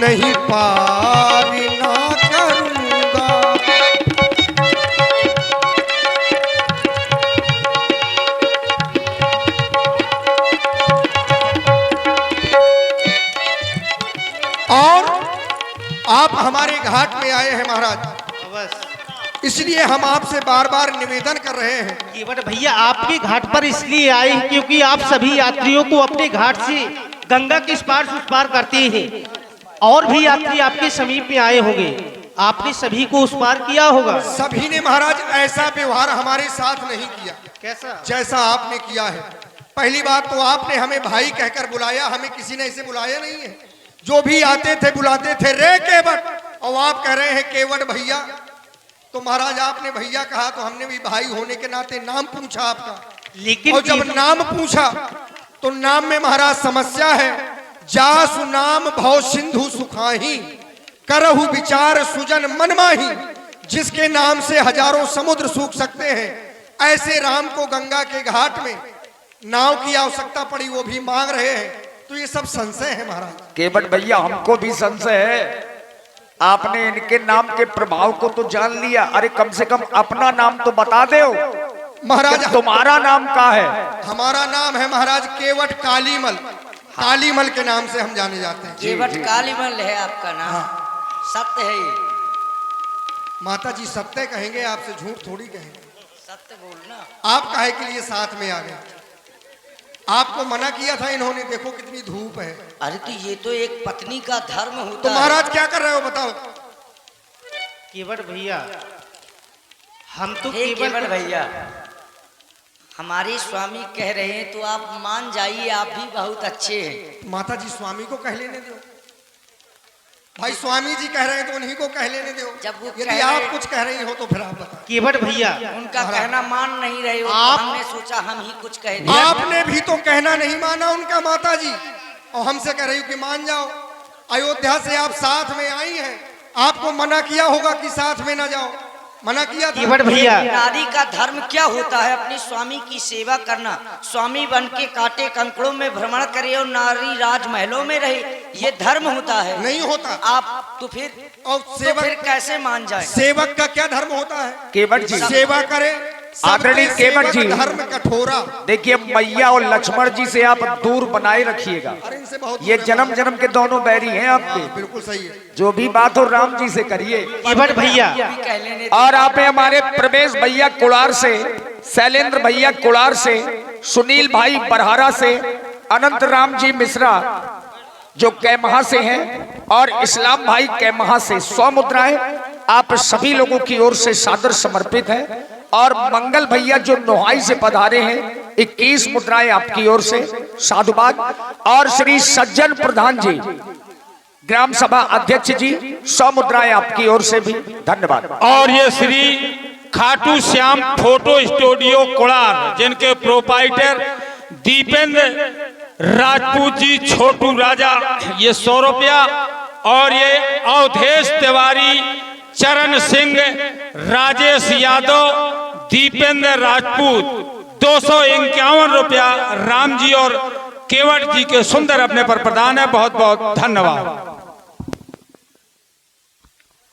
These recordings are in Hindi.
नहीं पार ना करूंगा। और आप हमारे घाट में आए हैं महाराज, इसलिए हम आपसे बार बार निवेदन कर रहे हैं। केवट भैया आपके घाट पर इसलिए आए हैं क्योंकि आप सभी यात्रियों को अपने घाट से गंगा के इस पार से उस पार करते हैं। और भी यात्री आपके समीप में आए होंगे, आपने सभी को उस पार किया होगा। सभी ने महाराज ऐसा व्यवहार हमारे साथ नहीं किया कैसा? जैसा आपने किया है। पहली बात तो आपने हमें भाई कहकर बुलाया, हमें किसी ने ऐसे बुलाया नहीं है। जो भी आते थे बुलाते थे रे केवट, और आप कह रहे हैं केवट भैया। तो महाराज आपने भैया कहा तो हमने भी भाई होने के नाते नाम पूछा आपका, लेकिन और जब नाम पूछा तो नाम में महाराज समस्या है। जासु नाम भव सिंधु सुखाही, करहु विचार सुजन मन माही। जिसके नाम से हजारों समुद्र सूख सकते हैं, ऐसे राम को गंगा के घाट में नाव की आवश्यकता पड़ी, वो भी मांग रहे हैं। तो ये सब संशय है महाराज। केवट भैया हमको भी संशय है। आपने इनके नाम के प्रभाव को तो जान लिया, अरे कम से कम अपना नाम तो बता दो महाराज। तुम्हारा नाम क्या है? हमारा नाम है महाराज केवट कालीमल। कालीमल के नाम से हम जाने जाते हैं। केवट कालीमल है आपका नाम। हाँ। सत्य है ये? माता जी सत्य कहेंगे, आपसे झूठ थोड़ी कहेंगे। सत्य बोलना। आप काहे के लिए साथ में आ गए? आपको मना किया था इन्होंने, देखो कितनी धूप है। अरे तो ये तो एक पत्नी का धर्म होता तो है। महाराज क्या कर रहे हो बताओ? केवट भैया हम तो हे केवट भैया, हमारे स्वामी कह रहे हैं तो आप मान जाइए, आप भी बहुत अच्छे हैं। माता जी स्वामी को कह लेने दो भाई, स्वामी जी कह रहे हैं तो उन्हीं को कह लेने दो। जब वो यदि कह आप रहे- कुछ कह रही हो तो फिर आप बताओ। केवट भैया उनका कहना मान नहीं रहे हो, आप- तो हमने सोचा हम ही कुछ कह दें। आपने भी तो कहना नहीं माना उनका माता जी, और हमसे कह रही हो कि मान जाओ। अयोध्या से आप साथ में आई हैं, आपको मना किया होगा कि साथ में ना जाओ, मना किया था। केवट भैया नारी का धर्म क्या होता है? अपने स्वामी की सेवा करना। स्वामी बन के काटे कंकड़ों में भ्रमण करे और नारी राजमहलों में रहे, ये धर्म होता है? नहीं होता। आप तो फिर और तो फिर कैसे मान जाए? सेवक का क्या धर्म होता है? केवट जी, सेवा करे। आदरणीय केवट जी, धर्म कठोरा। देखिए मैया और लक्ष्मण जी से आप दूर बनाए रखिएगा। अरे इनसे बहुत ये जन्म जन्म के दोनों बैरी हैं आपके। बिल्कुल सही है। जो भी बात हो राम जी से करिए। केवट भैया भी कह लेने। और आप हैं हमारे प्रवेश भैया कुड़ार से, शैलेंद्र भैया कुड़ार से, सुनील भाई बरहारा से, अनंत राम जी मिश्रा जो कैमहा से हैं, और इस्लाम भाई कैमहा से 100 मुद्राएं आप सभी लोगों की ओर से सादर समर्पित है। और मंगल भैया जो नोहाई से पधारे हैं 21 मुद्राएं आपकी ओर से साधुवाद। और श्री सज्जन प्रधान जी ग्राम सभा अध्यक्ष जी 100 मुद्राएं आपकी ओर से भी धन्यवाद। और ये श्री खाटू श्याम फोटो स्टूडियो कुड़ार जिनके प्रोपाइटर दीपेंद्र राजपूत जी छोटू राजा, ये 100 रुपया। और ये अवधेश तिवारी, चरण सिंह, राजेश यादव, दीपेंद्र राजपूत 251 रुपया राम जी और केवट जी के सुंदर अपने पर प्रदान है। बहुत बहुत धन्यवाद।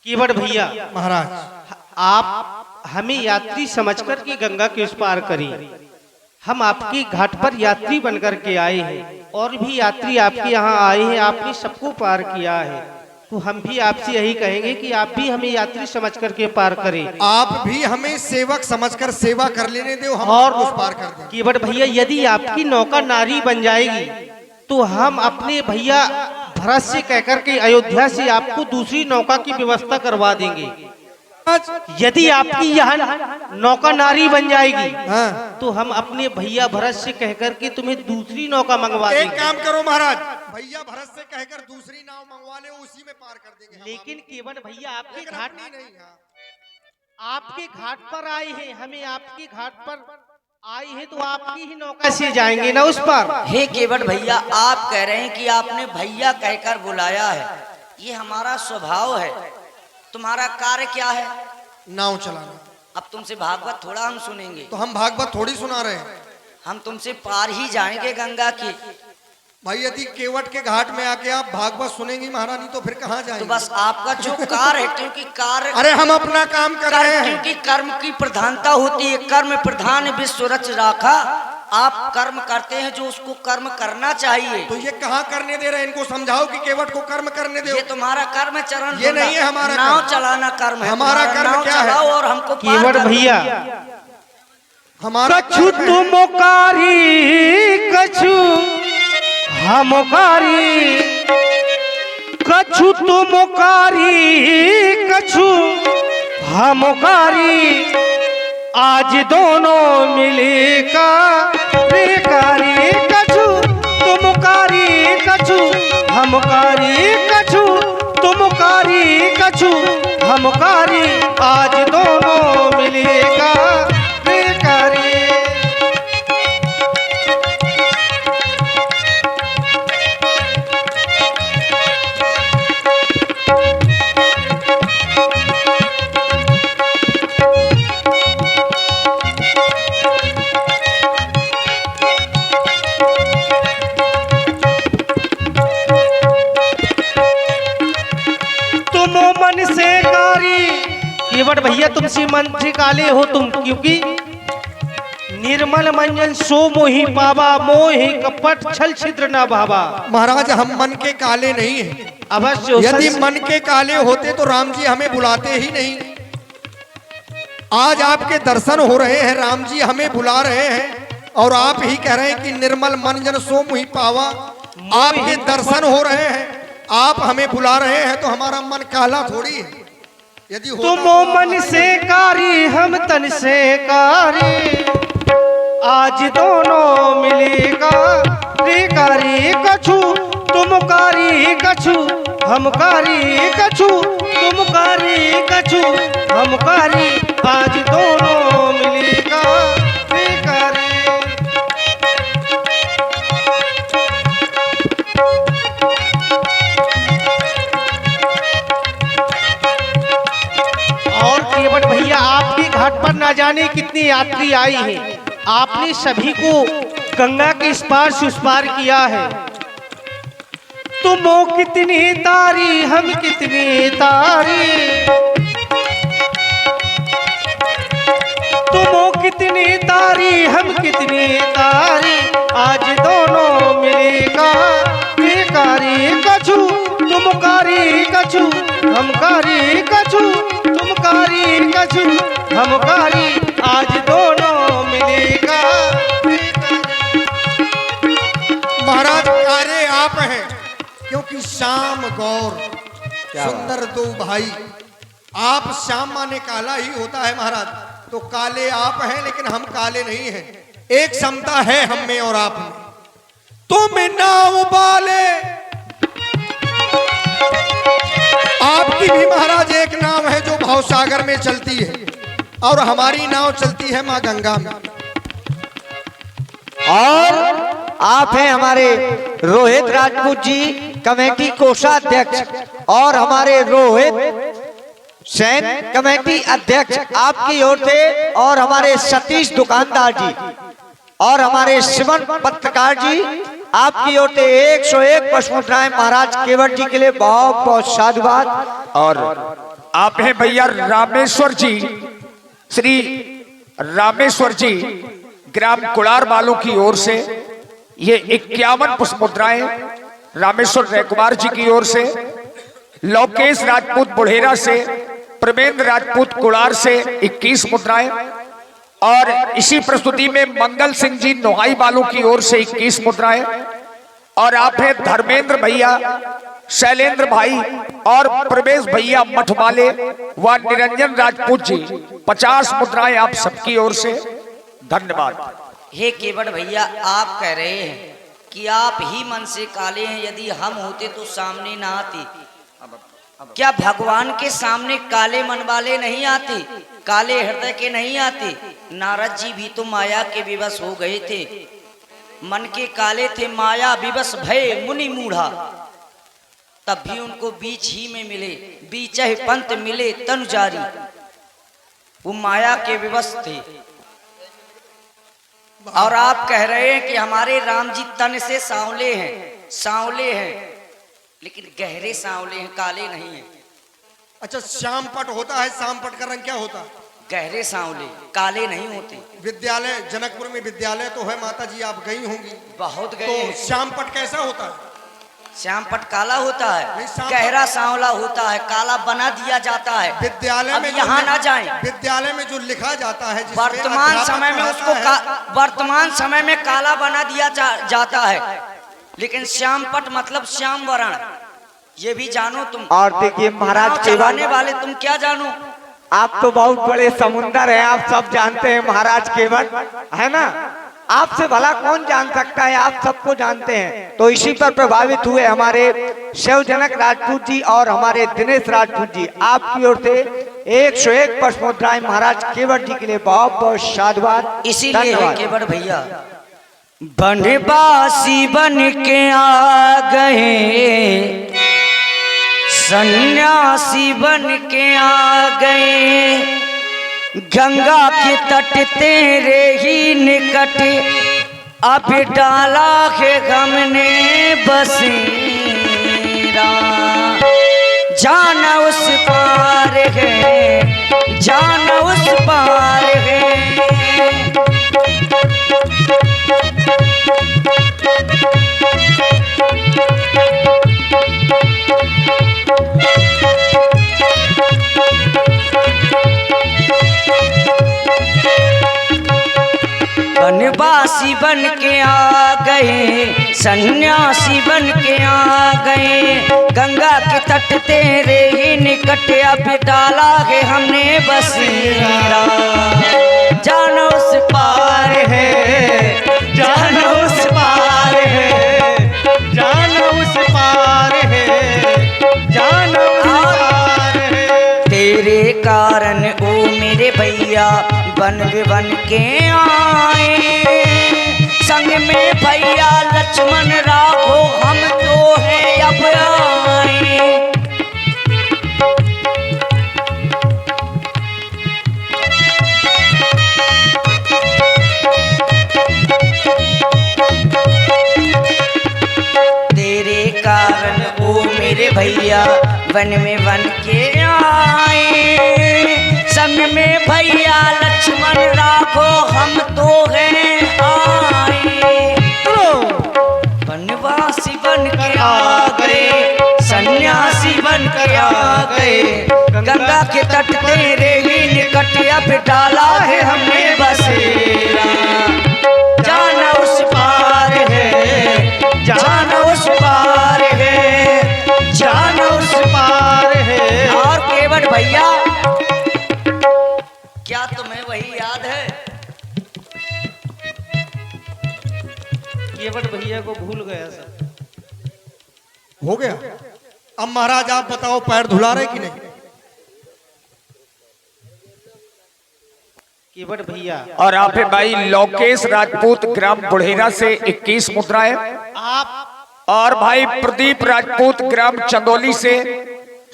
केवट भैया महाराज आप हमें यात्री समझकर के गंगा के उस पार करिए। हम आपके घाट पर यात्री बनकर के आए हैं, और भी यात्री आपके यहाँ आए हैं, आपने सबको पार किया है। तो हम भी आपसे यही कहेंगे कि आप भी हमें यात्री समझ करके पार करें। आप भी हमें सेवक समझकर सेवा कर लेने दो, हम और उस पार कर दें। केवट भैया यदि आपकी नौका नारी बन जाएगी तो हम अपने भैया भरत से कहकर के अयोध्या से आपको दूसरी नौका की व्यवस्था करवा देंगे। यदि आपकी यहाँ नौका नारी बन जाएगी हाँ। तो हम अपने भैया भरत से कहकर के तुम्हें दूसरी नौका मंगवा एक देंगे। काम करो महाराज, भैया भरत से कहकर दूसरी नाव मंगवा ले, उसी में पार कर देंगे हम। लेकिन केवट भैया आपके लेकिन घाट अपनी नहीं। हाँ। आपके घाट पर आए हैं, हमें आपके घाट पर आए हैं तो आपकी ही नौका से जाएंगे ना उस पर। हे केवट भैया, आप कह रहे हैं कि आपने भैया कहकर बुलाया है, ये हमारा स्वभाव है। तुम्हारा कार्य क्या है? नाव चलाना। अब तुमसे भागवत थोड़ा हम सुनेंगे, तो हम भागवत थोड़ी सुना रहे हैं। हम तुमसे पार ही जाएंगे गंगा की। भाई यदि केवट के घाट में आके आप भागवत सुनेंगी महारानी तो फिर कहाँ तो जाएंगे? बस आपका जो कार्य है, क्योंकि कार्य अरे हम अपना काम कर रहे हैं। क्योंकि कर्म की प्रधानता होती है, कर्म प्रधान विश्व रच राखा। आप कर्म करते हैं जो उसको कर्म करना चाहिए। तो ये कहाँ करने दे रहे हैं? इनको समझाओ कि केवट को कर्म करने दो। ये तुम्हारा कर्म है चरण ये नहीं है हमारा नाव कर्म। चलाना कर्म है। हमारा तुम्हारा कर्म नाव क्या है? चलाओ और हमको पार केवट कर दो। भैया हमारा कछु कर्म है। तुमकारी कछु हमकारी, कछु तुमकारी कछु हमकारी, आज दोनों मिले कारी, कछु तुमकारी कछु हमकारी, कछु तुमकारी कछु हमकारी, आज दोनों मिले कारी। मन से कारी, केवट भैया तुमसे मन से काले हो तुम, क्योंकि निर्मल मंजन सो मोहि पावा, मोहि कपट छल छिद्र न भावा। महाराज हम मन के काले नहीं हैं। अवश्य यदि मन के काले होते तो राम जी हमें बुलाते ही नहीं। आज आपके दर्शन हो रहे हैं, राम जी हमें बुला रहे हैं और आप ही कह रहे हैं कि निर्मल मन जन सो मोहि पावा। आपके दर्शन हो रहे हैं, आप हमें बुला रहे हैं, तो हमारा मन काला थोड़ी है। यदि तुम मन से कारी हम तन से कारी, आज दोनों मिलेगा कारी, कछु तुम कारी कछु हम कारी, कछु तुम कारी कछु हम कारी, आज दोनों मिलेगा कारी। और केवट भैया आपके घाट पर ना जाने कितने यात्री आए हैं, आपने सभी को गंगा के इस पार से उस पार किया है। तुम कितनी तारी हम कितनी तारी, तुम कितनी तारी हम कितनी तारी, आज दोनों मिलेगा कारी, कछु तुम कारी कछु हम कारी, कछु तुम कारी कछु हम कारी, आज दोनों मिलेगा। महाराज कारे आप हैं, क्योंकि श्याम गौर सुंदर दो भाई। आप श्याम माने काला ही होता है महाराज, तो काले आप हैं, लेकिन हम काले नहीं हैं। एक समता है हम में और आप में। तुम नाव वाले, आपकी भी महाराज एक नाव है जो भवसागर में चलती है, और हमारी नाव चलती है माँ गंगा में। और आप हैं हमारे रोहित राजपूत जी, कमेटी कोषाध्यक्ष, और हमारे रोहित सैन कमेटी अध्यक्ष आपकी ओर से, और हमारे सतीश दुकानदार जी और हमारे शिवन पत्रकार जी आपकी ओर से 101 पुष्पमुद्राएं महाराज केवट जी के लिए बहुत बहुत साधुवाद। और आप हैं भैया रामेश्वर जी, श्री रामेश्वर जी ग्राम कुड़ार वालों की ओर से ये 51 पुष्पमुद्राएं, रामेश्वर रैकुमार जी की ओर से, लोकेश राजपूत बुढ़ेरा से, प्रमेंद्र राजपूत कुड़ार से 21 मुद्राएं, और इसी प्रस्तुति में मंगल सिंह जी नोहाई वालों की ओर से 21 मुद्राएं, और आप हैं धर्मेंद्र भैया, शैलेंद्र भाई और प्रवेश भैया मठ वाले व निरंजन राजपूत जी 50 मुद्राएं आप सबकी ओर से। धन्यवाद। हे केवट भैया, आप कह रहे हैं कि आप ही मन से काले हैं, यदि हम होते तो सामने ना आते। क्या भगवान के सामने काले मन वाले नहीं आते, काले हृदय के नहीं आते? नारद जी भी तो माया के विवश हो गए थे, मन के काले थे, माया विवश भय मुनि मूढ़ा, तब भी उनको बीच ही में मिले, बीचहि पंथ मिले तनु जारी। वो माया के विवश थे। और आप कह रहे हैं कि हमारे राम जी तन से सांवले हैं, सांवले हैं, लेकिन गहरे सांवले हैं, काले नहीं हैं। अच्छा, श्याम पट होता है, श्याम पट का रंग क्या होता है? गहरे सांवले, काले नहीं होते। विद्यालय जनकपुर में विद्यालय तो है माता जी, आप गई होंगी। बहुत गए तो हैं। श्याम पट कैसा होता है? श्याम पट काला होता नहीं, है, श्याम गहरा सांवला होता है, काला बना दिया जाता है। विद्यालय अब में यहाँ ना जाएं। विद्यालय में जो लिखा जाता है, जिसमें वर्तमान अध्यापक समय में पढ़ाता उसको है, वर्तमान समय में काला बना दिया जाता है, लेकिन श्याम पट मतलब श्याम वर्ण, ये भी जानो तुम। और देखिए महाराज चलाने केवट, वाले तुम क्या जानो। आप तो बहुत बड़े समुंदर हैं, आप सब जानते हैं महाराज केवट, है ना? आपसे भला कौन जान सकता है, आप सबको जानते हैं। तो इसी पर प्रभावित हुए हमारे शिवजनक राजपूत जी और हमारे दिनेश राजपूत जी, आपकी ओर से 101 पुष्प मुद्राएं महाराज केवट जी के लिए बहुत बहुत साधुवाद। इसीलिए धन्यवाद। केवट भैया बनवासी बन के आ गए, सन्यासी बन के आ गए, गंगा के तट तेरे ही निकट, अब डाला है हमने बसेरा, जाना उस पार है, जाना उस पार है। बनवासी बन के आ गए, सन्यासी बन के आ गए, गंगा के तट तेरे ही निकट, अब डाला है हमने बसेरा, जानो उस पार है, जानो उस पार है, जानो उस पार है, जानो उस पार है। तेरे कारण ओ मेरे भैया बन बन के आए, संग में भैया लक्ष्मण राघो हम तो हैं अब आए। तेरे कारण ओ मेरे भैया वन में बन के आए, संग में भैया लक्ष्मण राघो हम तो हैं आए। बनवासी बन के आ गए, सन्यासी बन के आ गए, गंगा के तट तेरे ही निकट, अब डाला है हमने बसेरा, जाना उस पार है, जाना उस पार है, जाना उस पार है। और केवट भैया क्या तुम्हें वही याद है? केवट भैया को भूल गया सब। हो गया। अब महाराज आप बताओ, पैर धुला रहे कि नहीं? केवट भैया और आप है भाई लोकेश राजपूत ग्राम बुढ़ेरा से 21 मुद्राएं, आप और भाई प्रदीप राजपूत ग्राम चंदौली से,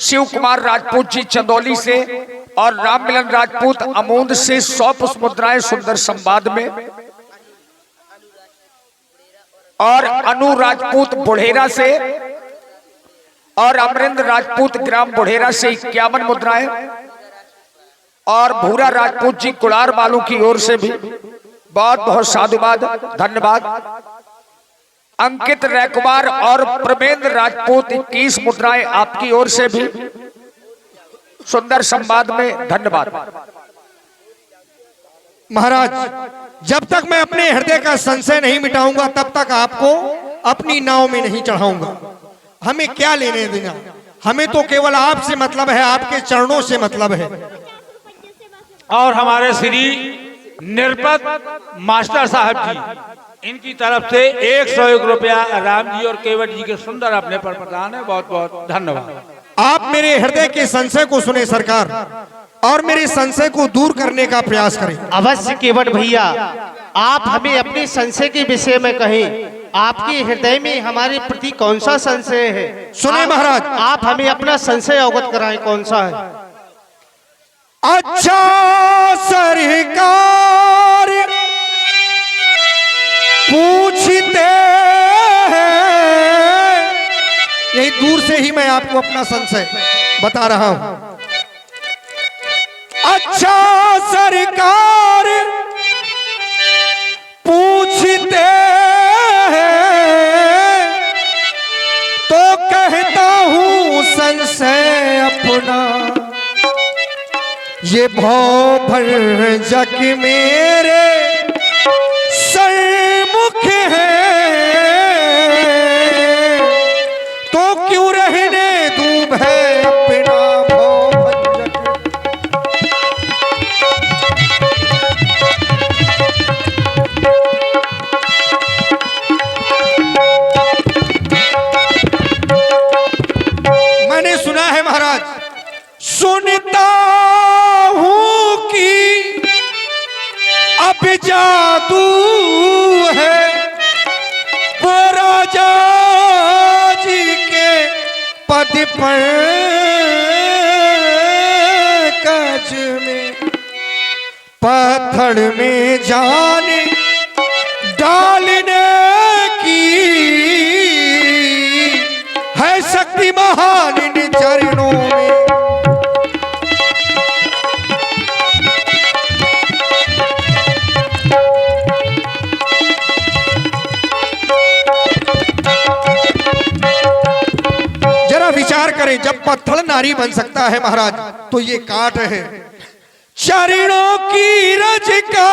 शिव कुमार राजपूत जी चंदौली से, और राम मिलन राजपूत अमूंद से 100 पुष्प मुद्राएं सुंदर संवाद में, और अनु राजपूत बुढ़ेरा से, और अमरिंद्र राजपूत ग्राम बुढ़ेरा से 51 मुद्राएं, और भूरा राजपूत जी कुड़ार वालों की ओर से भी बहुत बहुत साधुवाद, धन्यवाद। अंकित रैकुमार और प्रमेंद्र राजपूत 21 मुद्राएं आपकी ओर से भी सुंदर संवाद में, धन्यवाद। महाराज, जब तक मैं अपने हृदय का संशय नहीं मिटाऊंगा तब तक आपको अपनी नाव में नहीं चढ़ाऊंगा। हमें क्या लेने देना, हमें तो केवल आपसे मतलब है, आपके चरणों से मतलब है। और हमारे श्री निरपत मास्टर साहब जी, इनकी तरफ से 101 रुपया राम जी और केवट जी के सुंदर अपने पर प्रदान है। बहुत बहुत धन्यवाद। आप मेरे हृदय के संशय को सुने सरकार, और मेरे संशय को दूर करने का प्रयास करें। अवश्य केवट भैया, आप हमें अपने संशय के विषय में कहें। आपके हृदय में हमारे प्रति कौन सा संशय है? सुने महाराज, आप हमें अपना संशय अवगत कराएं, कौन सा है? अच्छा सरकार पूछते हैं यही दूर से ही मैं आपको अपना संशय बता रहा हूं। अच्छा सरकार पूछते हैं तो कहता हूं संशय अपना, ये भवभंजक मेरे सरमुख है, तो क्यों रहने दूं भय अपना भवभंजक। मैंने सुना है महाराज, सुनता हूं कि अब जादू है वो राजा जी के पद पर कज में, पत्थर में जान डालने की है शक्ति महान इन चरणों में। जरा विचार करें, जब पत्थर नारी बन सकता है महाराज, तो ये काट है चरणों की रज का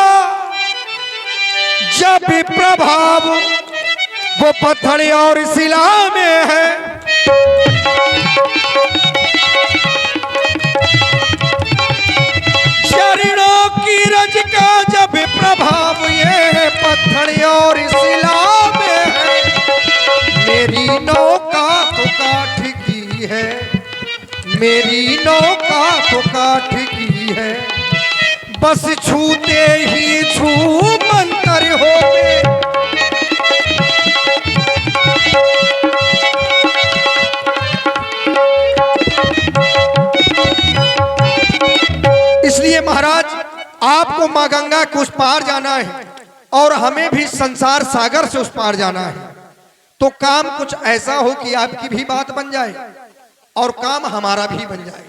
जब प्रभाव वो पत्थर और शिला में है। चरणों की रज का जब प्रभाव ये पत्थर और शिला में है। मेरी नौका तो काठ की है, मेरी नौका तो काठ की है, बस छूते ही छू मंतर हो गए। इसलिए महाराज आपको मां गंगा के उस पार जाना है और हमें भी संसार सागर से उस पार जाना है, तो काम कुछ ऐसा हो कि आपकी भी बात बन जाए और काम हमारा भी बन जाए।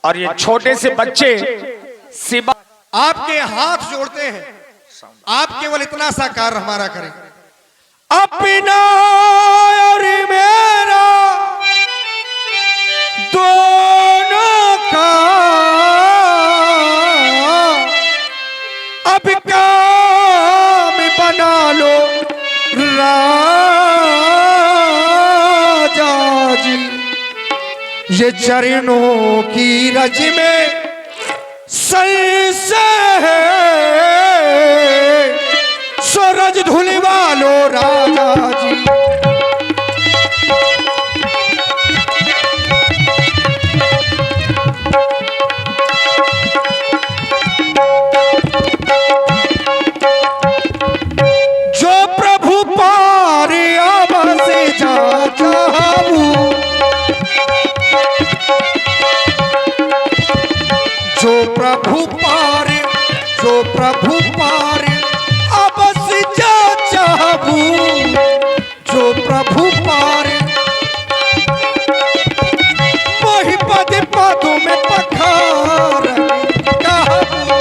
और ये छोटे से बच्चे सिवा आपके हाथ जोड़ते हैं, आप केवल इतना सा कार्य हमारा करें। अपना और मेरा दोनों का अब काम बना लो राजा जी, ये चरणों की रज में संशय है, सूरज धुलवा लो राजा जी। जो प्रभु पार आवाज जा चाहूं, जो प्रभु पार, जो प्रभु पार अबस जा चाहूं, जो प्रभु पार वही पद पदों में पखार कहूं।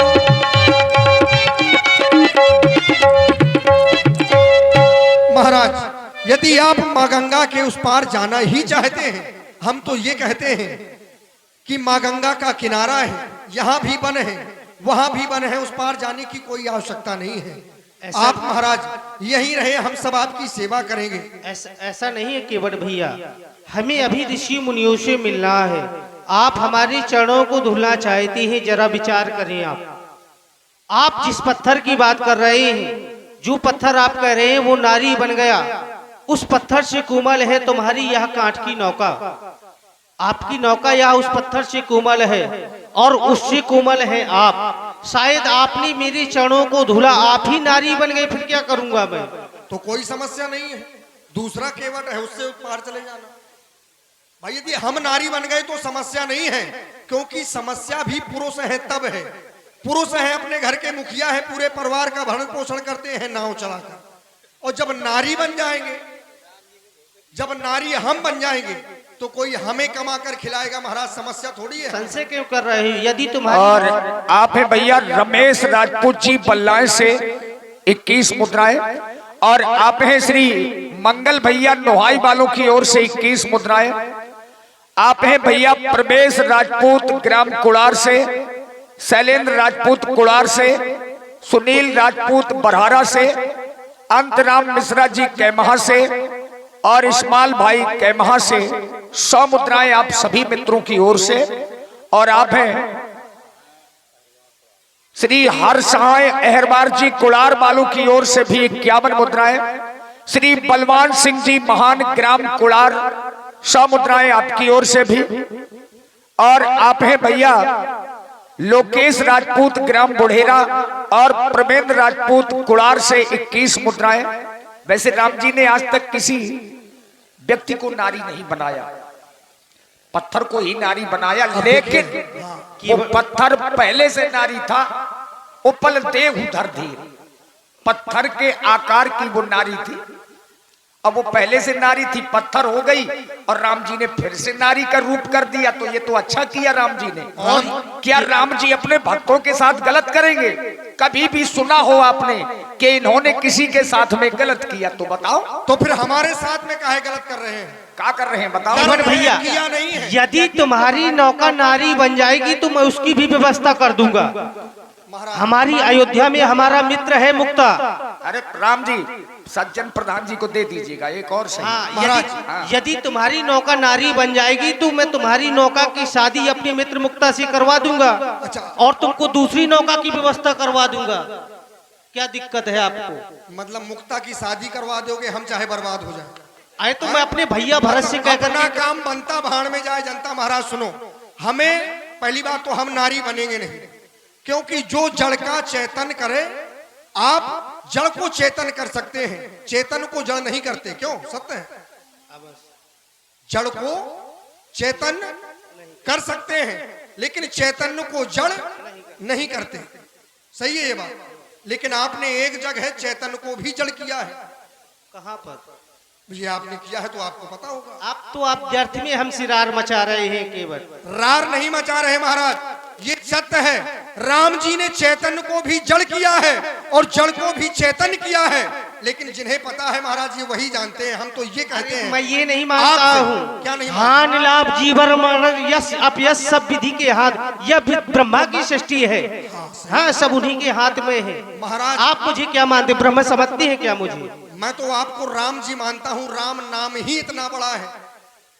महाराज यदि आप मां गंगा के उस पार जाना ही चाहते हैं, हम तो ये कहते हैं कि मां गंगा का किनारा है, यहाँ भी वन है, वहां भी वन है, उस पार जाने की कोई आवश्यकता नहीं है। आप महाराज यहीं रहे, हम सब आपकी सेवा करेंगे। ऐसा नहीं है केवट भैया, हमें अभी ऋषि मुनियों से मिलना है। आप हमारे चरणों को धुलना चाहते हैं, जरा विचार करें। आप जिस पत्थर की बात कर रहे हैं, जो पत्थर आप कह रहे हैं वो नारी बन गया, उस पत्थर से कोमल है तुम्हारी यह कांट की नौका। आपकी नौका या उस पत्थर से कोमल है और उससे कोमल है आप। शायद आपने मेरे चरणों को धुला, आप ही नारी बन गए, फिर क्या करूंगा मैं? तो कोई समस्या नहीं है, दूसरा केवट है, उससे पार चले जाना। भाई यदि हम नारी बन गए तो समस्या नहीं है, क्योंकि समस्या भी पुरुष है तब है। पुरुष है, अपने घर के मुखिया है, पूरे परिवार का भरण पोषण करते हैं नाव चलाकर, और जब नारी बन जाएंगे जब नारी हम बन जाएंगे तो कोई हमें कमा कर खिलाएगा महाराज, समस्या थोड़ी है। संशय क्यों कर रहे हैं? यदि तुम्हारी और आप है भैया रमेश राजपूत जी बल्लाए से 21 मुद्राएं, और आप हैं श्री मंगल भैया नोहाई वालों की ओर से 21 मुद्राएं। आप हैं भैया प्रवेश राजपूत ग्राम कुड़ार से, शैलेंद्र राजपूत कुड़ार से, सुनील राजपूत बरहारा से, अंतराम मिश्रा जी कैमहा से और इस्माइल भाई कैमहा से 100 मुद्राएं आप सभी मित्रों की ओर से। और आप हैं श्री हरसहाय अहरबार जी कुड़ार वालों की ओर से भी 51 मुद्राएं। श्री बलवान सिंह जी महान ग्राम कुड़ार 100 मुद्राएं आपकी ओर से भी। और आप हैं भैया लोकेश राजपूत ग्राम बुढ़ेरा और प्रवेंद्र राजपूत कुड़ार से 21 मुद्राएं। वैसे राम जी ने आज तक किसी व्यक्ति को नारी नहीं बनाया, पत्थर को ही नारी बनाया, लेकिन वो पत्थर पहले से नारी था। उपल देहु धर धीर, पत्थर के आकार की वो नारी थी। अब वो पहले से नारी थी, पत्थर हो गई और राम जी ने फिर से नारी का रूप कर दिया। तो ये तो अच्छा किया राम जी ने। और क्या राम जी अपने भक्तों के साथ गलत करेंगे? कभी भी सुना हो आपने कि इन्होंने किसी के साथ में गलत किया? तो बताओ। तो फिर हमारे साथ में काहे गलत कर रहे हैं? क्या कर रहे हैं बताओ। गलत भैया किया नहीं है। यदि तुम्हारी नौका नारी बन जाएगी तो मैं उसकी भी व्यवस्था कर दूंगा। हमारी अयोध्या में हमारा मित्र है मुक्ता। अरे राम जी सज्जन प्रधान जी को दे दीजिएगा एक और सही। हाँ, यदि तुम्हारी नौका नारी बन जाएगी तो मैं तुम्हारी नौका की शादी अपने मित्र मुक्ता से करवा दूंगा। अच्छा। और तुमको दूसरी नौका की व्यवस्था करवा दूंगा। क्या दिक्कत है आपको? मतलब मुक्ता की शादी करवा दोगे, हम चाहे बर्बाद हो जाए? आए तो मैं अपने भैया भरत से कहकर अपना काम बनता भाड़ में जाए। जनता महाराज सुनो, हमें पहली बात तो हम नारी बनेंगे नहीं, क्योंकि जो जड़ का चेतन करे, आप जड़ को चेतन कर सकते हैं, चेतन को जड़ नहीं करते। क्यों? सत्य है, जड़ को चेतन कर सकते हैं लेकिन चैतन्य को जड़ नहीं करते। सही है ये बात। लेकिन आपने एक जगह चैतन्य को भी जड़ किया है। कहां पर? ये आपने किया है तो आपको पता होगा। आप व्यर्थ में हम सिरार मचा रहे हैं। केवल रार नहीं मचा रहे महाराज, ये सत्य है। राम जी ने चैतन्य को भी जड़ किया है और जड़ को भी चैतन्य किया है, लेकिन जिन्हें पता है महाराज ये वही जानते हैं। हम तो ये कहते हैं। मैं ये नहीं मानता हूँ। क्या नहीं? हान लाभ जीवन मरण यश अपयश सब विधि के हाथ। यह ब्रह्मा की सृष्टि है। हाँ, सब उन्हीं के हाथ में है। महाराज आप मुझे क्या मानते? ब्रह्म समझते हैं क्या मुझे? मैं तो आपको राम जी मानता हूँ। राम नाम ही इतना बड़ा है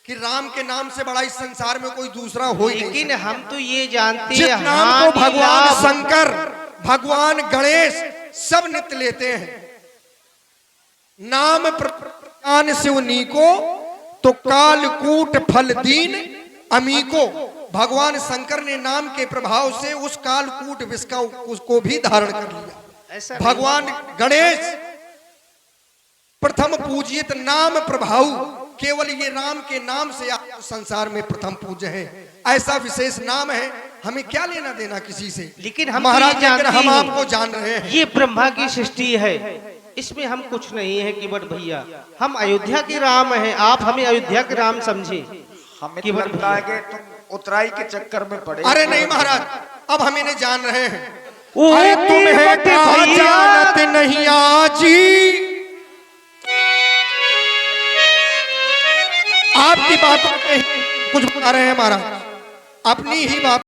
कि राम के नाम से बड़ा इस संसार में कोई दूसरा हो ही नहीं। लेकिन हम तो ये जानते जिस हैं नाम को भगवान शंकर, भगवान गणेश सब नित्य लेते हैं। नाम प्रदान शिवनी को तो कालकूट फल दीन अमी को। भगवान शंकर ने नाम के प्रभाव से उस कालकूट विष का उसको भी धारण कर लिया। भगवान गणेश प्रथम पूजित नाम प्रभाव, केवल ये राम के नाम से आप संसार में प्रथम पूज्य है। ऐसा विशेष नाम है, हमें क्या लेना देना किसी से। लेकिन हम महाराज तो ये हम आपको जान रहे हैं। ये ब्रह्मा की सृष्टि है, इसमें हम कुछ नहीं है। केवट भैया हम अयोध्या के राम हैं, आप हमें अयोध्या के राम समझे। हमें तो लगता है कि तुम उतराई के चक्कर में पड़े। अरे नहीं महाराज, अब हम इन्हें जान रहे हैं। अरे तुम्हें क्या जानत नहीं आजी, आपकी बातों पे कुछ बता रहे हैं महाराज, अपनी ही बात